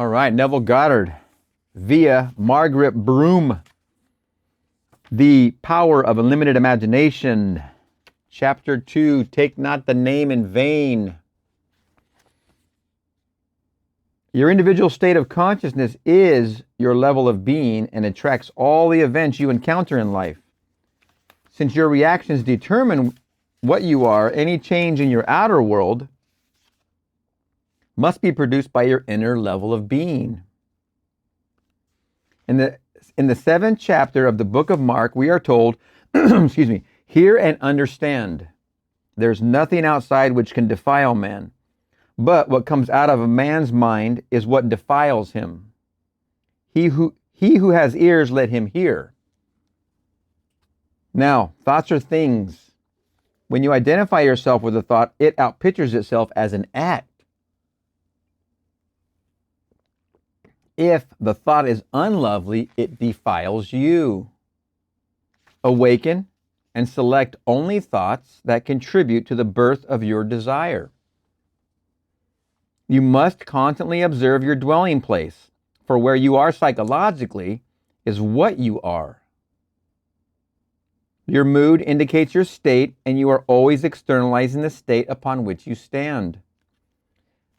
All right, Neville Goddard via Margaret Broome. The Power of Unlimited Imagination. Chapter 2, Take Not the Name in Vain. Your individual state of consciousness is your level of being and attracts all the events you encounter in life. Since your reactions determine what you are, any change in your outer world must be produced by your inner level of being. In the 7th chapter of the book of Mark, we are told, hear and understand. There's nothing outside which can defile man, but what comes out of a man's mind is what defiles him. He who has ears, let him hear. Now, thoughts are things. When you identify yourself with a thought, it outpictures itself as an act. If the thought is unlovely, it defiles you. Awaken and select only thoughts that contribute to the birth of your desire. You must constantly observe your dwelling place, for where you are psychologically is what you are. Your mood indicates your state, and you are always externalizing the state upon which you stand.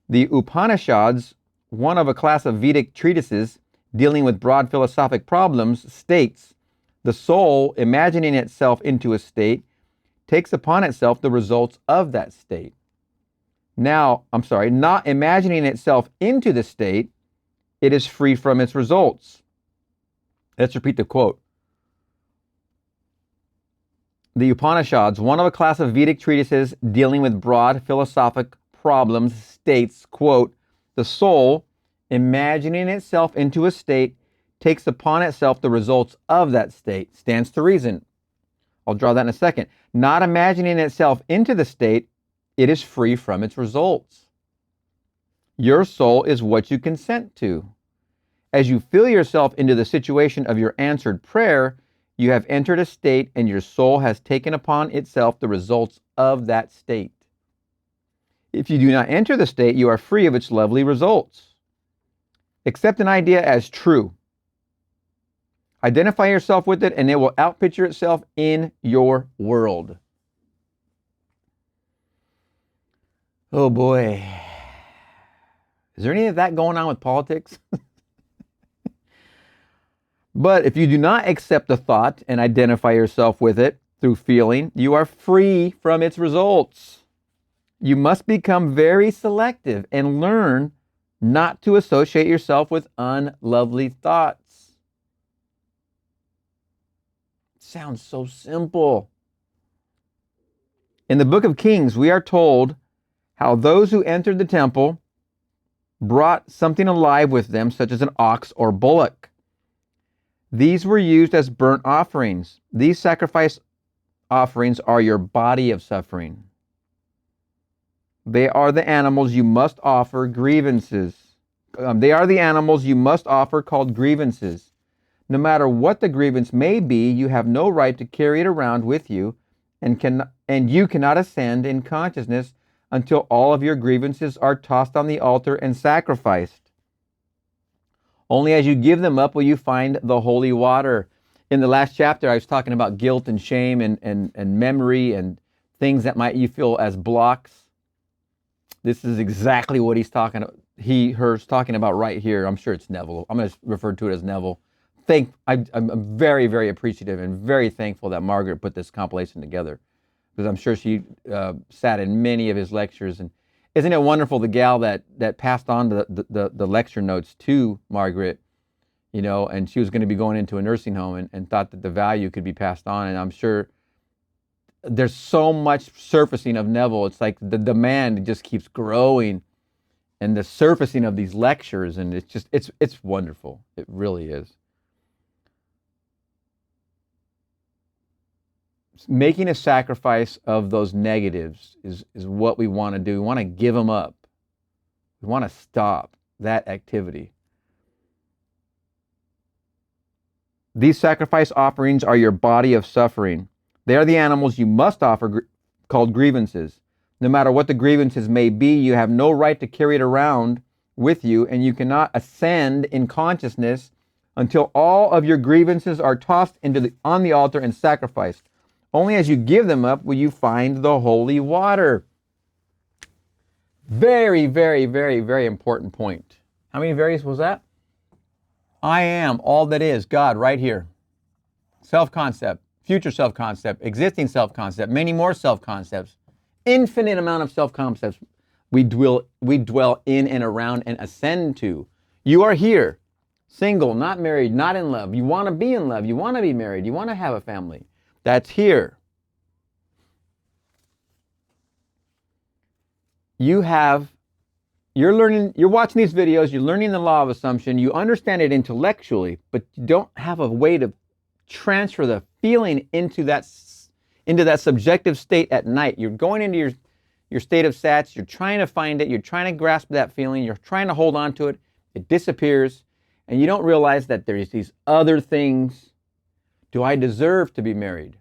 The Upanishads, one of a class of Vedic treatises dealing with broad philosophic problems, states, the soul, imagining itself into a state, takes upon itself the results of that state. Not imagining itself into the state, it is free from its results. Let's repeat the quote. The Upanishads, one of a class of Vedic treatises dealing with broad philosophic problems, states, quote, the soul, imagining itself into a state, takes upon itself the results of that state. Stands to reason. I'll draw that in a second. Not imagining itself into the state, it is free from its results. Your soul is what you consent to. As you feel yourself into the situation of your answered prayer, you have entered a state and your soul has taken upon itself the results of that state. If you do not enter the state, you are free of its lovely results. Accept an idea as true. Identify yourself with it and it will outpicture itself in your world. Oh boy. Is there any of that going on with politics? But if you do not accept the thought and identify yourself with it through feeling, you are free from its results. You must become very selective and learn not to associate yourself with unlovely thoughts. It sounds so simple. In the book of Kings, we are told how those who entered the temple brought something alive with them, such as an ox or bullock. These were used as burnt offerings. These sacrifice offerings are your body of suffering. They are the animals you must offer grievances. They are the animals you must offer called grievances. No matter what the grievance may be, you have no right to carry it around with you, and you cannot ascend in consciousness until all of your grievances are tossed on the altar and sacrificed. Only as you give them up will you find the holy water. In the last chapter, I was talking about guilt and shame and memory and things that might you feel as blocks. This is exactly what he's talking about right here. I'm sure it's Neville. I'm going to refer to it as Neville. I'm very, very appreciative and very thankful that Margaret put this compilation together, because I'm sure she sat in many of his lectures. And isn't it wonderful, the gal that passed on the lecture notes to Margaret, and she was going to be going into a nursing home and thought that the value could be passed on. And I'm sure there's so much surfacing of Neville. It's like the demand just keeps growing, and the surfacing of these lectures, and it's wonderful. It really is. Making a sacrifice of those negatives is what we want to do. We want to give them up. We want to stop that activity. These sacrifice offerings are your body of suffering. They are the animals you must offer called grievances. No matter what the grievances may be, you have no right to carry it around with you, and you cannot ascend in consciousness until all of your grievances are tossed on the altar and sacrificed. Only as you give them up will you find the holy water. Very, very, very, very important point. How many varies was that? I am all that is, God, right here. Self-concept, future self-concept, existing self-concept, many more self-concepts, infinite amount of self-concepts we dwell in and around and ascend to. You are here, single, not married, not in love. You want to be in love. You want to be married. You want to have a family. That's here. You're watching these videos, you're learning the law of assumption, you understand it intellectually, but you don't have a way to transfer the feeling into that subjective state at night. You're going into your state of sats, you're trying to find it, you're trying to grasp that feeling, you're trying to hold on to it, it disappears, and you don't realize that there's these other things. Do I deserve to be married?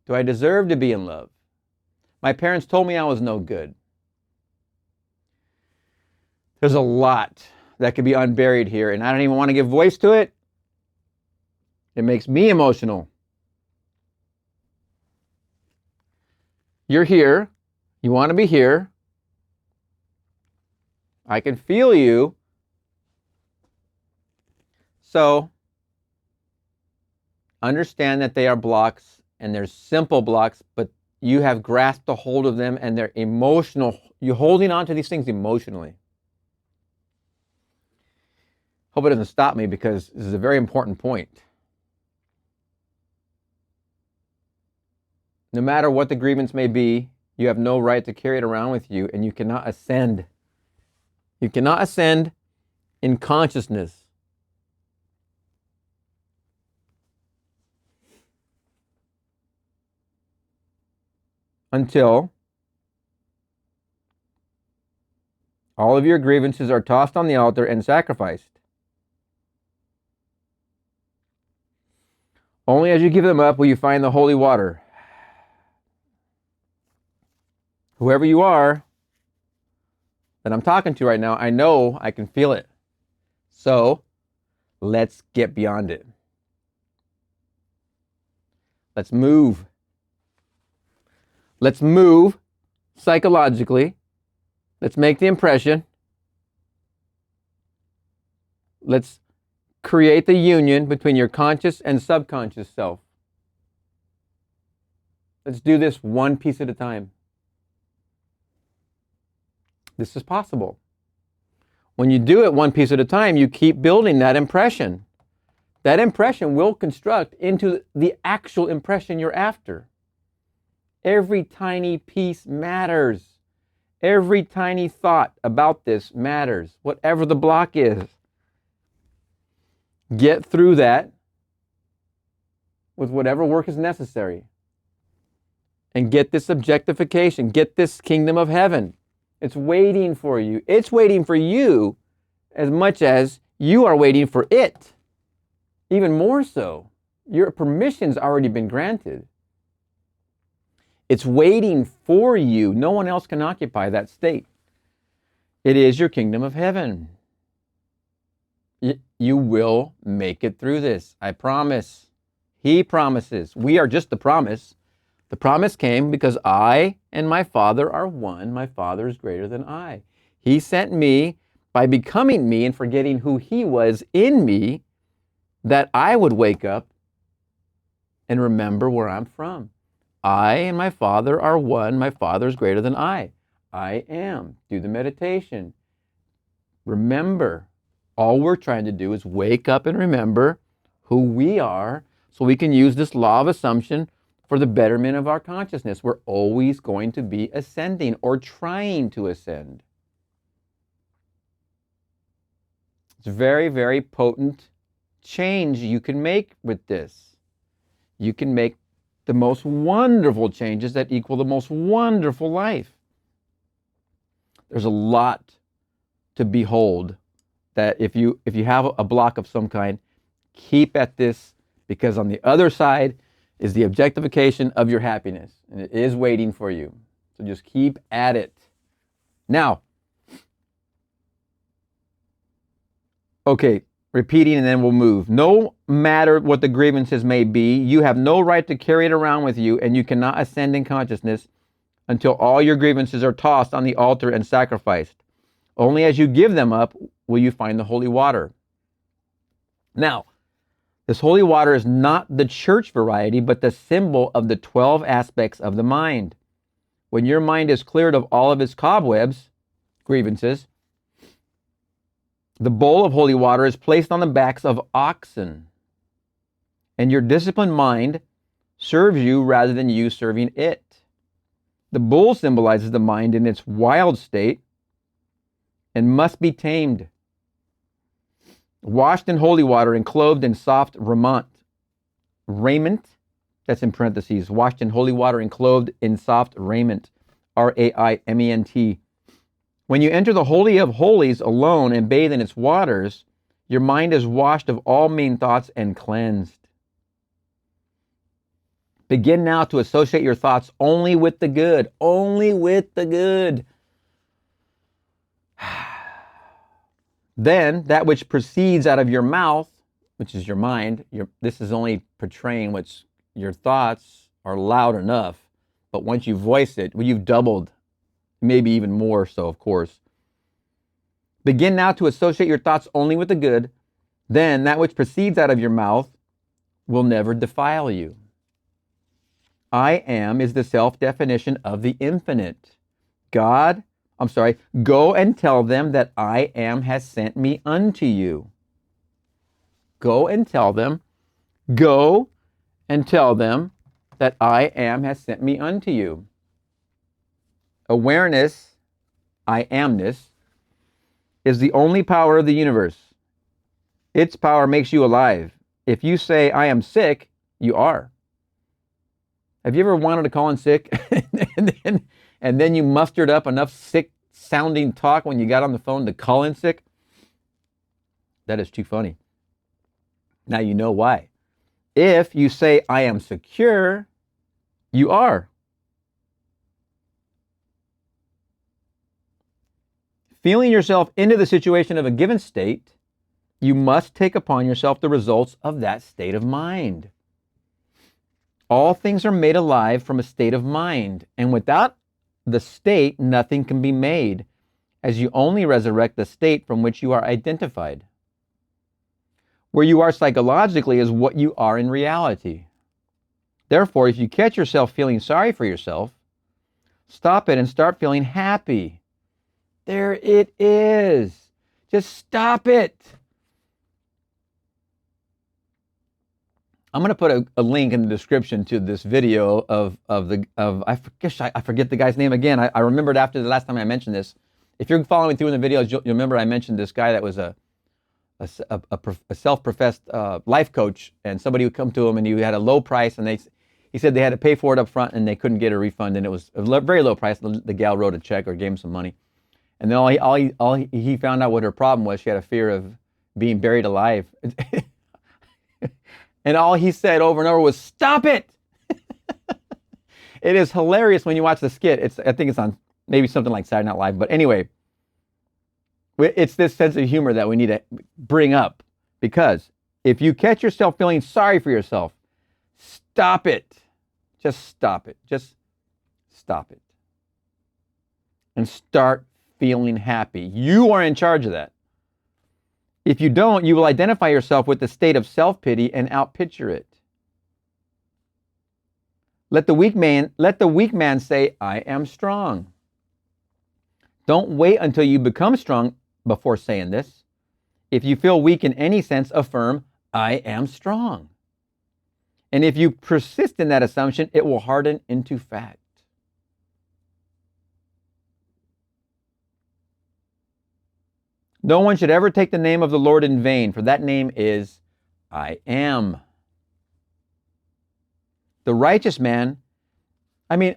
Do I deserve to be in love? My parents told me I was no good. There's a lot that could be unburied here, and I don't even want to give voice to it. It makes me emotional. You're here. You want to be here. I can feel you. So, understand that they are blocks, and they're simple blocks, but you have grasped a hold of them, and they're emotional. You're holding on to these things emotionally. Hope it doesn't stop me, because this is a very important point. No matter what the grievance may be, you have no right to carry it around with you, and you cannot ascend. You cannot ascend in consciousness. Until all of your grievances are tossed on the altar and sacrificed. Only as you give them up will you find the holy water. Whoever you are that I'm talking to right now, I know I can feel it. So let's get beyond it. Let's move. Let's move psychologically. Let's make the impression. Let's create the union between your conscious and subconscious self. Let's do this one piece at a time. This is possible. When you do it one piece at a time, you keep building that impression. That impression will construct into the actual impression you're after. Every tiny piece matters. Every tiny thought about this matters, whatever the block is. Get through that with whatever work is necessary. And get this objectification. Get this kingdom of heaven. It's waiting for you. It's waiting for you as much as you are waiting for it. Even more so. Your permission's already been granted. It's waiting for you. No one else can occupy that state. It is your kingdom of heaven. You will make it through this. I promise. He promises. We are just the promise. The promise came because I and my Father are one. My Father is greater than I. He sent me by becoming me and forgetting who He was in me, that I would wake up and remember where I'm from. I and my Father are one. My Father is greater than I. I am. Do the meditation. Remember. All we're trying to do is wake up and remember who we are so we can use this law of assumption for the betterment of our consciousness. We're always going to be ascending or trying to ascend. It's very, very potent change you can make with this. You can make the most wonderful changes that equal the most wonderful life. There's a lot to behold. That if you have a block of some kind, keep at this, because on the other side is the objectification of your happiness, and it is waiting for you. So just keep at it. Now, Okay, repeating and then we'll move. No matter what the grievances may be, you have no right to carry it around with you, and you cannot ascend in consciousness until all your grievances are tossed on the altar and sacrificed. Only as you give them up will you find the holy water. Now, this holy water is not the church variety, but the symbol of the 12 aspects of the mind. When your mind is cleared of all of its cobwebs, grievances, the bowl of holy water is placed on the backs of oxen, and your disciplined mind serves you rather than you serving it. The bull symbolizes the mind in its wild state and must be tamed. Washed in holy water and clothed in soft raiment, that's in parentheses, washed in holy water and clothed in soft raiment, R-A-I-M-E-N-T. When you enter the Holy of Holies alone and bathe in its waters, your mind is washed of all mean thoughts and cleansed. Begin now to associate your thoughts only with the good, only with the good. Then that which proceeds out of your mouth, which is your mind, this is only portraying what's your thoughts are loud enough, but once you voice it, well, you've doubled, maybe even more so, of course. Begin now to associate your thoughts only with the good. Then that which proceeds out of your mouth will never defile you. I am is the self-definition of the infinite. Go and tell them that I am has sent me unto you. Go and tell them that I am has sent me unto you. Awareness, I amness, is the only power of the universe. Its power makes you alive. If you say, I am sick, you are. Have you ever wanted to call in sick and then you mustered up enough sick-sounding talk when you got on the phone to call in sick? That is too funny. Now you know why. If you say, I am secure, you are. Feeling yourself into the situation of a given state, you must take upon yourself the results of that state of mind. All things are made alive from a state of mind, and without the state, nothing can be made, as you only resurrect the state from which you are identified. Where you are psychologically is what you are in reality. Therefore, if you catch yourself feeling sorry for yourself, stop it and start feeling happy. There it is. Just stop it. I'm going to put a link in the description to this video of I forget the guy's name again. I remembered after the last time I mentioned this. If you're following through in the videos, you'll remember I mentioned this guy that was a self-professed life coach, and somebody would come to him and he had a low price, and he said they had to pay for it up front and they couldn't get a refund, and it was a very low price. The gal wrote a check or gave him some money. And then all he found out what her problem was. She had a fear of being buried alive. And all he said over and over was, stop it. It is hilarious when you watch the skit. I think it's on maybe something like Saturday Night Live. But anyway, it's this sense of humor that we need to bring up. Because if you catch yourself feeling sorry for yourself, stop it. Just stop it. Just stop it. And start feeling happy. You are in charge of that. If you don't, you will identify yourself with the state of self-pity and outpicture it. Let the weak man say, I am strong. Don't wait until you become strong before saying this. If you feel weak in any sense, affirm, I am strong. And if you persist in that assumption, it will harden into fact. No one should ever take the name of the Lord in vain, for that name is I am. The righteous man, I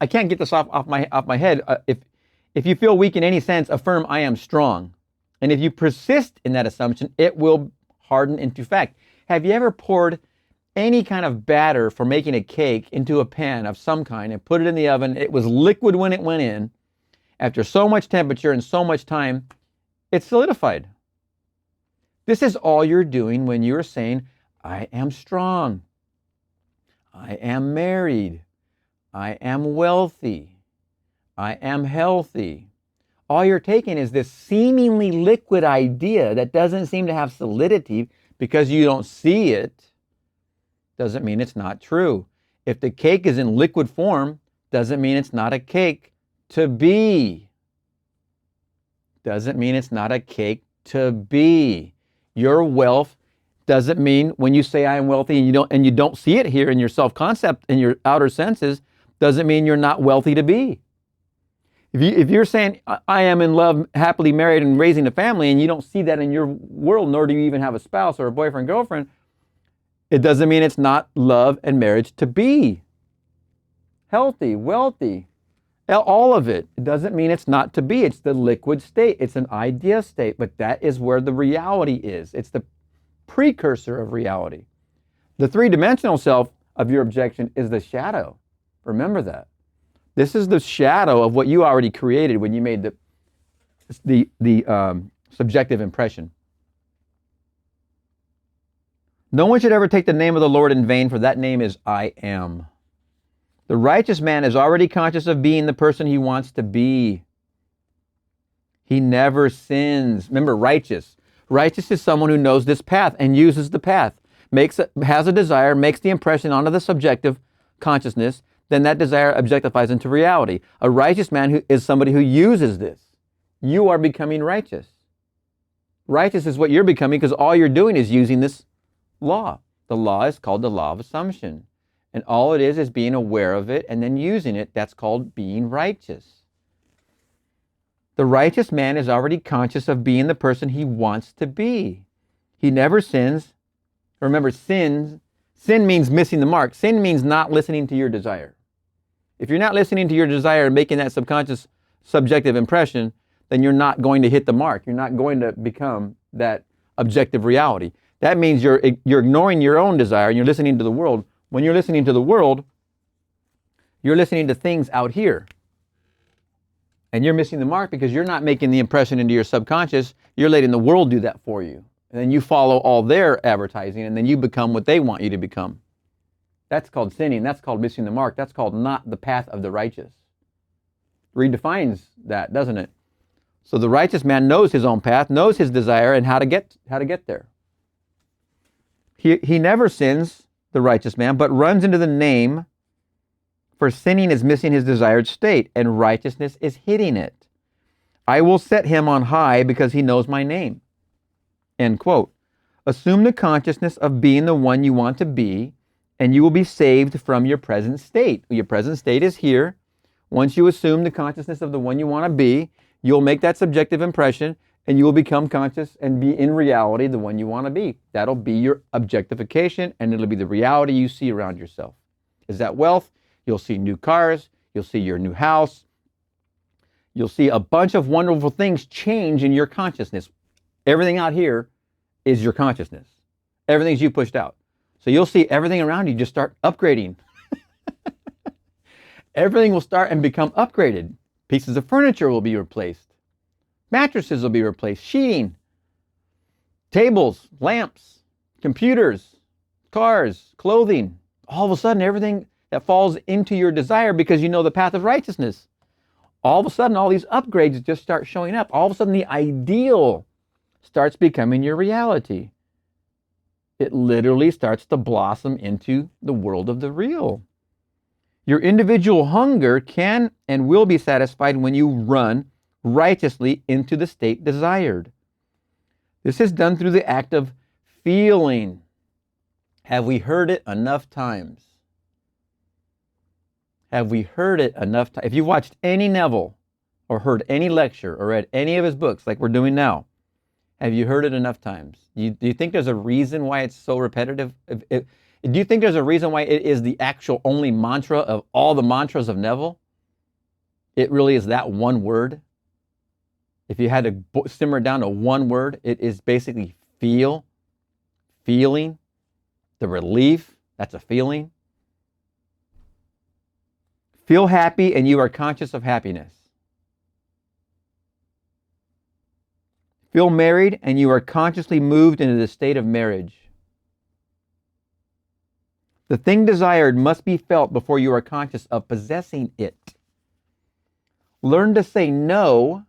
can't get this off my head. If you feel weak in any sense, affirm I am strong. And if you persist in that assumption, it will harden into fact. Have you ever poured any kind of batter for making a cake into a pan of some kind and put it in the oven? It was liquid when it went in. After so much temperature and so much time, it's solidified. This is all you're doing when you're saying, I am strong, I am married, I am wealthy, I am healthy. All you're taking is this seemingly liquid idea that doesn't seem to have solidity because you don't see it. Doesn't mean it's not true. If the cake is in liquid form, doesn't mean it's not a cake to be. Doesn't mean it's not a cake to be. Your wealth doesn't mean when you say I am wealthy and you don't see it here in your self-concept, in your outer senses, doesn't mean you're not wealthy to be. If you're saying I am in love, happily married and raising a family, and you don't see that in your world, nor do you even have a spouse or a boyfriend, girlfriend, it doesn't mean it's not love and marriage to be. Healthy, wealthy, all of it. It doesn't mean it's not to be. It's the liquid state. It's an idea state, but that is where the reality is. It's the precursor of reality. The three-dimensional self of your objection is the shadow. Remember that. This is the shadow of what you already created when you made the subjective impression. No one should ever take the name of the Lord in vain, for that name is I am. The righteous man is already conscious of being the person he wants to be. He never sins. Remember, righteous. Righteous is someone who knows this path and uses the path, has a desire, makes the impression onto the subjective consciousness, then that desire objectifies into reality. A righteous man is somebody who uses this. You are becoming righteous. Righteous is what you're becoming because all you're doing is using this law. The law is called the law of assumption. And all it is being aware of it and then using it. That's called being righteous. The righteous man is already conscious of being the person he wants to be. He never sins. Remember, sin means missing the mark. Sin means not listening to your desire. If you're not listening to your desire and making that subconscious subjective impression, then you're not going to hit the mark. You're not going to become that objective reality. That means you're ignoring your own desire and you're listening to the world. When you're listening to the world, you're listening to things out here. And you're missing the mark because you're not making the impression into your subconscious. You're letting the world do that for you. And then you follow all their advertising and then you become what they want you to become. That's called sinning. That's called missing the mark. That's called not the path of the righteous. Redefines that, doesn't it? So the righteous man knows his own path, knows his desire and how to get there. He never sins, the righteous man, but runs into the name, for sinning is missing his desired state, and righteousness is hitting it. I will set him on high because he knows my name. End quote. Assume the consciousness of being the one you want to be, and you will be saved from your present state. Your present state is here. Once you assume the consciousness of the one you want to be, you'll make that subjective impression, and you will become conscious and be in reality the one you want to be. That'll be your objectification, and it'll be the reality you see around yourself. Is that wealth? You'll see new cars. You'll see your new house. You'll see a bunch of wonderful things change in your consciousness. Everything out here is your consciousness. Everything's you pushed out. So you'll see everything around you just start upgrading. Everything will start and become upgraded. Pieces of furniture will be replaced. Mattresses will be replaced. Sheeting, tables, lamps, computers, cars, clothing. All of a sudden, everything that falls into your desire because you know the path of righteousness. All of a sudden, all these upgrades just start showing up. All of a sudden, the ideal starts becoming your reality. It literally starts to blossom into the world of the real. Your individual hunger can and will be satisfied when you run righteously into the state desired. This is done through the act of feeling. Have we heard it enough times? Have we heard it enough times? If you've watched any Neville or heard any lecture or read any of his books like we're doing now, have you heard it enough times? Do you think there's a reason why it's so repetitive? Do you think there's a reason why it is the actual only mantra of all the mantras of Neville? It really is that one word. If you had to simmer it down to one word, it is basically feel, feeling, the relief, that's a feeling. Feel happy and you are conscious of happiness. Feel married, and you are consciously moved into the state of marriage. The thing desired must be felt before you are conscious of possessing it. Learn to say no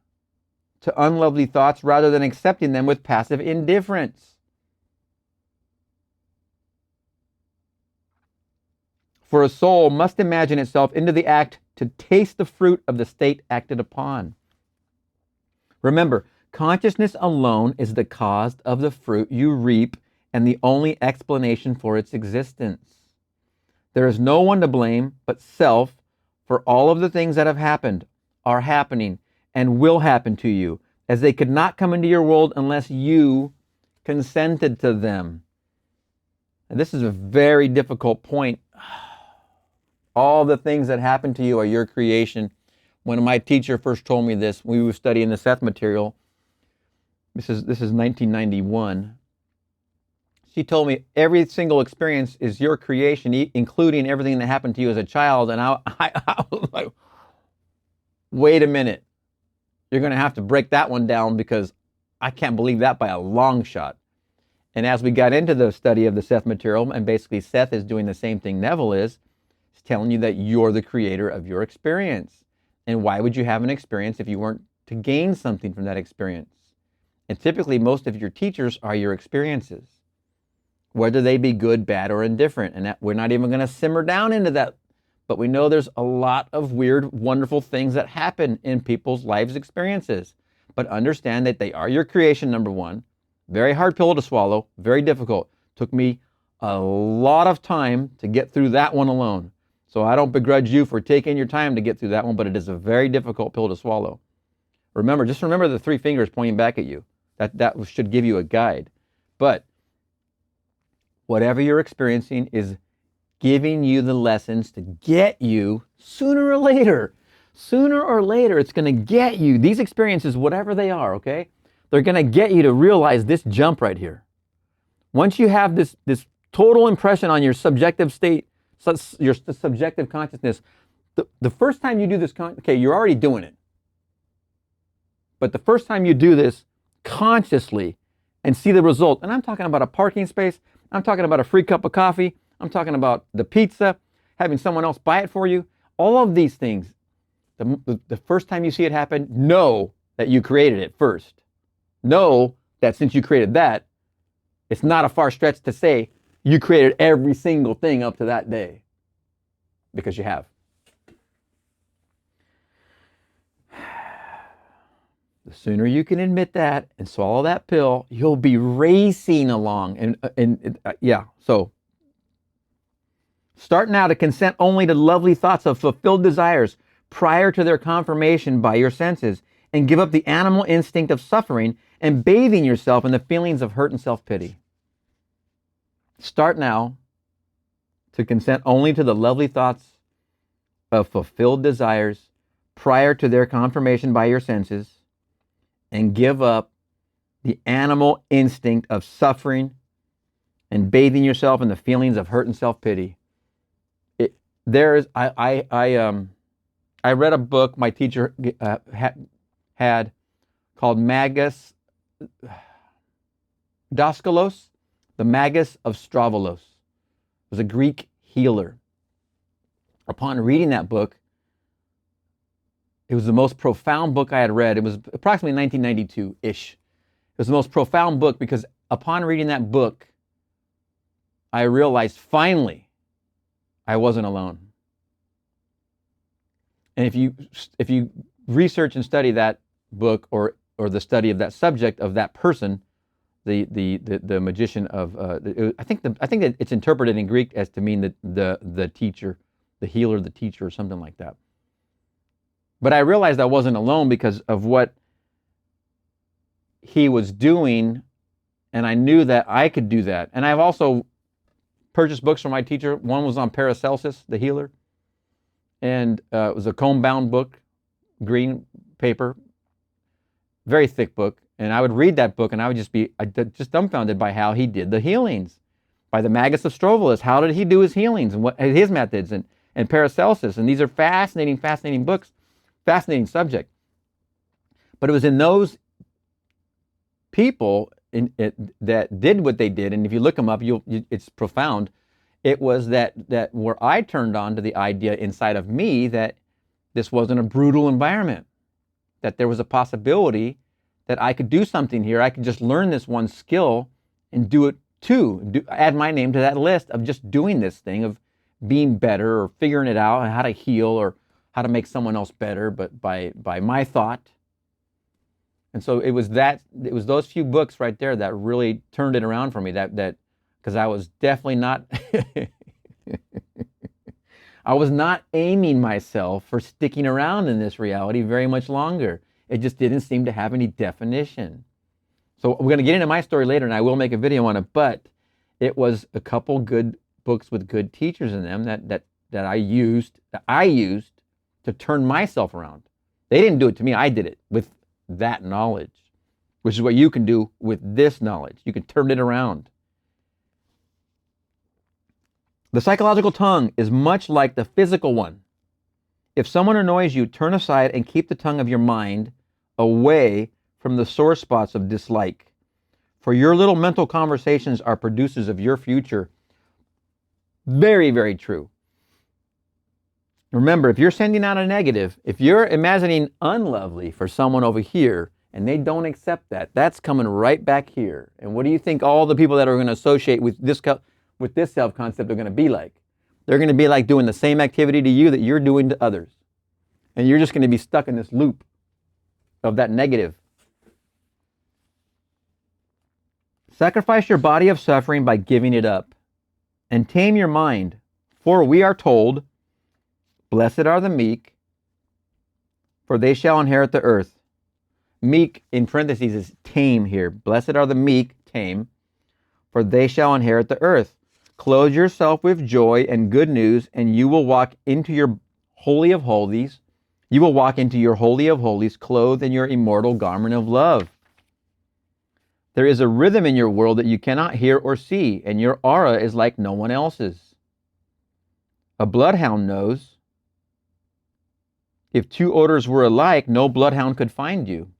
to unlovely thoughts rather than accepting them with passive indifference. For a soul must imagine itself into the act to taste the fruit of the state acted upon. Remember, consciousness alone is the cause of the fruit you reap and the only explanation for its existence. There is no one to blame but self for all of the things that have happened, are happening, and will happen to you, as they could not come into your world unless you consented to them. And this is a very difficult point. All the things that happen to you are your creation. When my teacher first told me this, we were studying the Seth material. This is 1991. She told me every single experience is your creation, including everything that happened to you as a child. And I was like, wait a minute. You're going to have to break that one down, because I can't believe that by a long shot. And as we got into the study of the Seth material, and basically Seth is doing the same thing Neville is, it's telling you that you're the creator of your experience. And why would you have an experience if you weren't to gain something from that experience? And typically most of your teachers are your experiences, whether they be good, bad, or indifferent. And that, we're not even going to simmer down into that. But we know there's a lot of weird, wonderful things that happen in people's lives' experiences. But understand that they are your creation, number one. Very hard pill to swallow, very difficult. Took me a lot of time to get through that one alone. So I don't begrudge you for taking your time to get through that one, but it is a very difficult pill to swallow. Just remember the three fingers pointing back at you. That should give you a guide. But whatever you're experiencing is giving you the lessons to get you sooner or later. Sooner or later, it's going to get you. These experiences, whatever they are, okay? They're going to get you to realize this jump right here. Once you have this total impression on your subjective state, your subjective consciousness, the first time you do this, okay, you're already doing it. But the first time you do this consciously and see the result, and I'm talking about a parking space, I'm talking about a free cup of coffee, I'm talking about the pizza, having someone else buy it for you, all of these things, the first time you see it happen, know that you created it first. Know that since you created that, it's not a far stretch to say you created every single thing up to that day, because you have. The sooner you can admit that and swallow that pill, you'll be racing along. So start now to consent only to lovely thoughts of fulfilled desires prior to their confirmation by your senses, and give up the animal instinct of suffering and bathing yourself in the feelings of hurt and self-pity. Start now to consent only to the lovely thoughts of fulfilled desires prior to their confirmation by your senses, and give up the animal instinct of suffering and bathing yourself in the feelings of hurt and self-pity. I read a book my teacher had called Magus Daskalos, the Magus of Stravolos. It was a Greek healer. Upon reading that book, it was the most profound book I had read. It was approximately 1992-ish. It was the most profound book because upon reading that book, I realized finally I wasn't alone. And if you research and study that book or the study of that subject of that person, the magician of I think that it's interpreted in Greek as to mean the teacher, the healer, the teacher, or something like that. But I realized I wasn't alone because of what he was doing, and I knew that I could do that. And I've also purchased books from my teacher. One was on Paracelsus, the healer, and it was a comb-bound book, green paper, very thick book. And I would read that book, and I would just be just dumbfounded by how he did the healings, by the Magus of Stravolos. How did he do his healings and what his methods, and Paracelsus? And these are fascinating books, fascinating subject. But it was in those people that did what they did, and if you look them up, it's profound. It was that where I turned on to the idea inside of me that this wasn't a brutal environment, that there was a possibility that I could do something here. I could just learn this one skill and do it too. Add my name to that list of just doing this thing, of being better or figuring it out, how to heal or how to make someone else better, but by my thought. And so it was those few books right there that really turned it around for me. That because I was definitely not I was not aiming myself for sticking around in this reality very much longer. It just didn't seem to have any definition. So we're going to get into my story later, and I will make a video on it, but it was a couple good books with good teachers in them that I used to turn myself around. They didn't do it to me. I did it with that knowledge, which is what you can do with this knowledge. You can turn it around. The psychological tongue is much like the physical one. If someone annoys you, turn aside and keep the tongue of your mind away from the sore spots of dislike. For your little mental conversations are producers of your future. Very, very true. Remember, if you're sending out a negative, if you're imagining unlovely for someone over here and they don't accept that, that's coming right back here. And what do you think all the people that are going to associate with this self-concept are going to be like? They're going to be like doing the same activity to you that you're doing to others. And you're just going to be stuck in this loop of that negative. Sacrifice your body of suffering by giving it up, and tame your mind. For we are told, blessed are the meek, for they shall inherit the earth. Meek, in parentheses, is tame here. Blessed are the meek, tame, for they shall inherit the earth. Clothe yourself with joy and good news, and you will walk into your holy of holies. You will walk into your holy of holies, clothed in your immortal garment of love. There is a rhythm in your world that you cannot hear or see, and your aura is like no one else's. A bloodhound knows. If two odors were alike, no bloodhound could find you.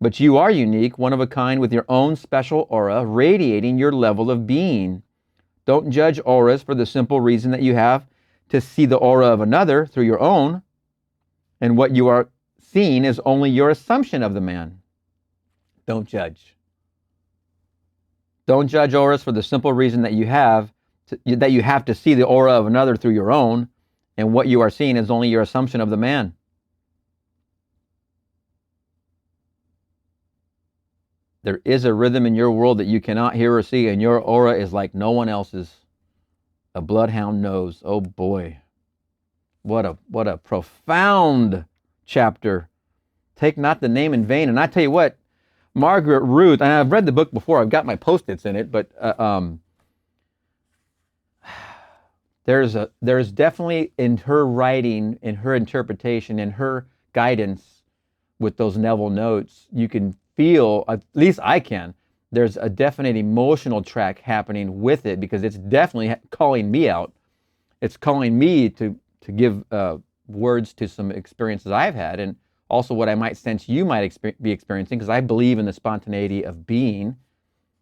But you are unique, one of a kind, with your own special aura, radiating your level of being. Don't judge auras for the simple reason that you have to see the aura of another through your own, and what you are seeing is only your assumption of the man. Don't judge. Don't judge auras for the simple reason that you have to see the aura of another through your own, and what you are seeing is only your assumption of the man. There is a rhythm in your world that you cannot hear or see, and your aura is like no one else's. A bloodhound knows. Oh boy. What a profound chapter. Take not the name in vain. And I tell you what, Margaret Ruth, and I've read the book before, I've got my Post-its in it, but there's definitely in her writing, in her interpretation, in her guidance with those Neville notes, you can feel, at least I can, there's a definite emotional track happening with it, because it's definitely calling me out. It's calling me to give words to some experiences I've had, and also what I might sense you might be experiencing, because I believe in the spontaneity of being.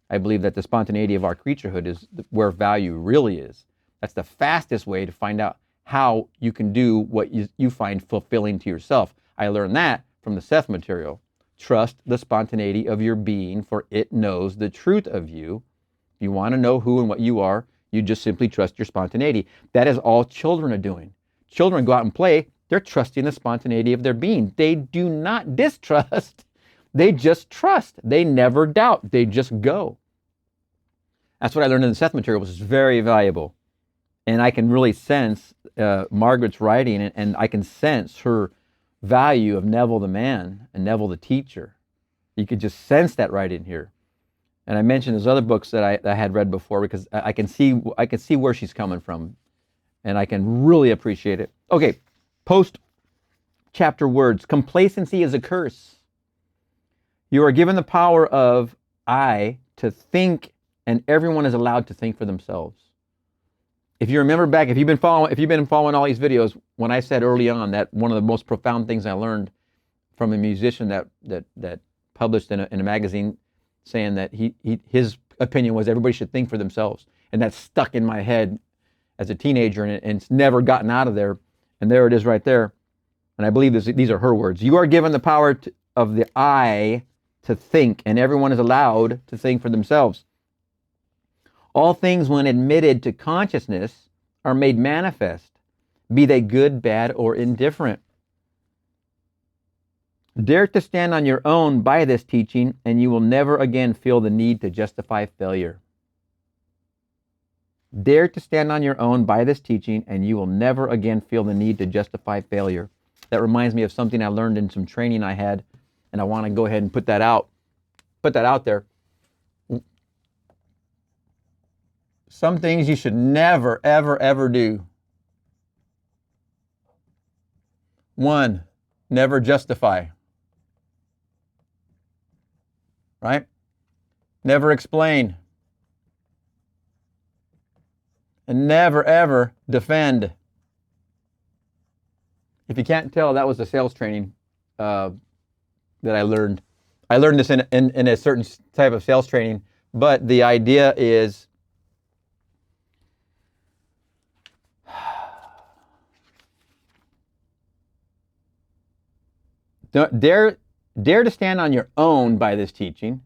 I believe that the spontaneity of our creaturehood is where value really is. That's the fastest way to find out how you can do what you find fulfilling to yourself. I learned that from the Seth material. Trust the spontaneity of your being, for it knows the truth of you. If you want to know who and what you are, you just simply trust your spontaneity. That is all children are doing. Children go out and play. They're trusting the spontaneity of their being. They do not distrust. They just trust. They never doubt. They just go. That's what I learned in the Seth material, which is very valuable. And I can really sense Margaret's writing, and I can sense her value of Neville the man and Neville the teacher. You could just sense that right in here. And I mentioned those other books that I had read before, because I can see where she's coming from, and I can really appreciate it. Okay, post-chapter words. Complacency is a curse. You are given the power of I to think, and everyone is allowed to think for themselves. If you remember back, if you've been following all these videos, when I said early on that one of the most profound things I learned from a musician that published in a magazine saying that his opinion was everybody should think for themselves. And that stuck in my head as a teenager, and it's never gotten out of there. And there it is right there. And I believe these are her words. You are given the power of the I to think, and everyone is allowed to think for themselves. All things, when admitted to consciousness, are made manifest, be they good, bad, or indifferent. Dare to stand on your own by this teaching, and you will never again feel the need to justify failure. Dare to stand on your own by this teaching, and you will never again feel the need to justify failure. That reminds me of something I learned in some training I had, and I want to go ahead and put that out there. Some things you should never, ever, ever do. 1, never justify. Right? Never explain. And never, ever defend. If you can't tell, that was the sales training that I learned. I learned this in a certain type of sales training, but the idea is dare to stand on your own by this teaching,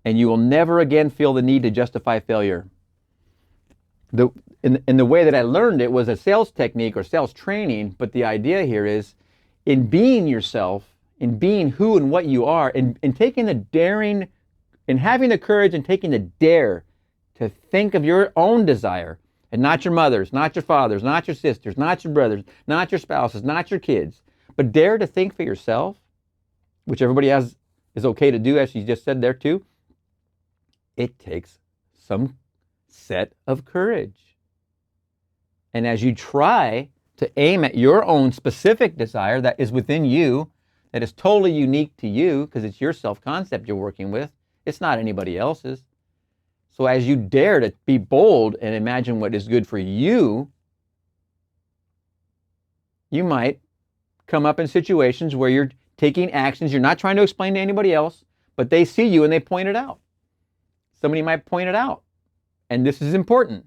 and you will never again feel the need to justify failure. In the way that I learned it was a sales technique or sales training, but the idea here is in being yourself, in being who and what you are, in taking the daring, in having the courage and taking the dare to think of your own desire, and not your mother's, not your father's, not your sister's, not your brother's, not your spouse's, not your kids, but dare to think for yourself, which everybody is okay to do, as she just said there too. It takes some set of courage. And as you try to aim at your own specific desire that is within you, that is totally unique to you, because it's your self-concept you're working with, it's not anybody else's. So as you dare to be bold and imagine what is good for you, you might come up in situations where you're taking actions you're not trying to explain to anybody else, but they see you and they point it out. Somebody might point it out. And this is important.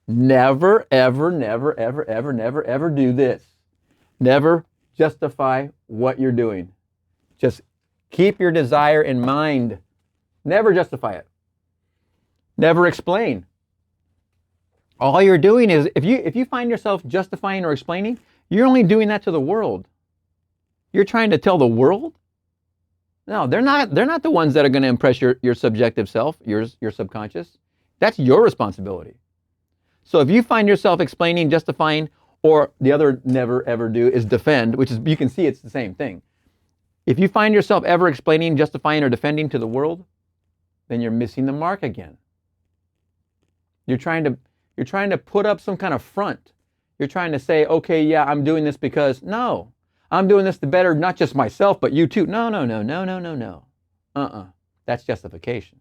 Never, ever, never, ever, ever, never, ever do this. Never justify what you're doing. Just keep your desire in mind. Never justify it. Never explain. All you're doing is, if you find yourself justifying or explaining, you're only doing that to the world. You're trying to tell the world? No, they're not the ones that are going to impress your subjective self, your subconscious. That's your responsibility. So if you find yourself explaining, justifying, or the other never ever do is defend, which is, you can see it's the same thing. If you find yourself ever explaining, justifying, or defending to the world, then you're missing the mark again. You're trying to put up some kind of front. You're trying to say, okay, yeah, I'm doing this because, no, I'm doing this to better not just myself, but you too. No. That's justification.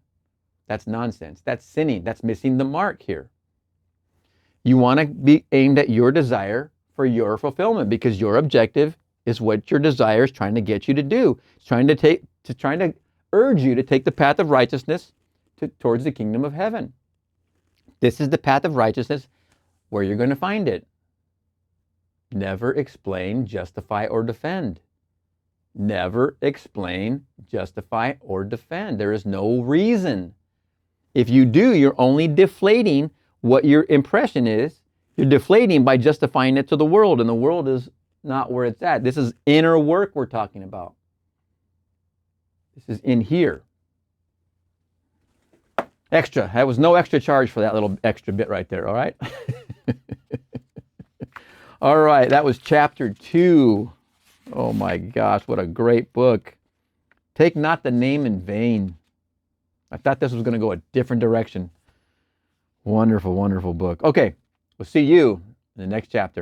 That's nonsense. That's sinning. That's missing the mark here. You want to be aimed at your desire for your fulfillment, because your objective is what your desire is trying to get you to do. It's trying to urge you to take the path of righteousness towards the kingdom of heaven. This is the path of righteousness where you're going to find it. Never explain, justify, or defend. Never explain, justify, or defend. There is no reason. If you do, you're only deflating what your impression is. You're deflating by justifying it to the world, and the world is not where it's at. This is inner work we're talking about. This is in here. Extra. That was no extra charge for that little extra bit right there, all right? All right, that was chapter 2. Oh my gosh, what a great book. Take not the name in vain. I thought this was going to go a different direction. Wonderful, wonderful book. Okay, we'll see you in the next chapter.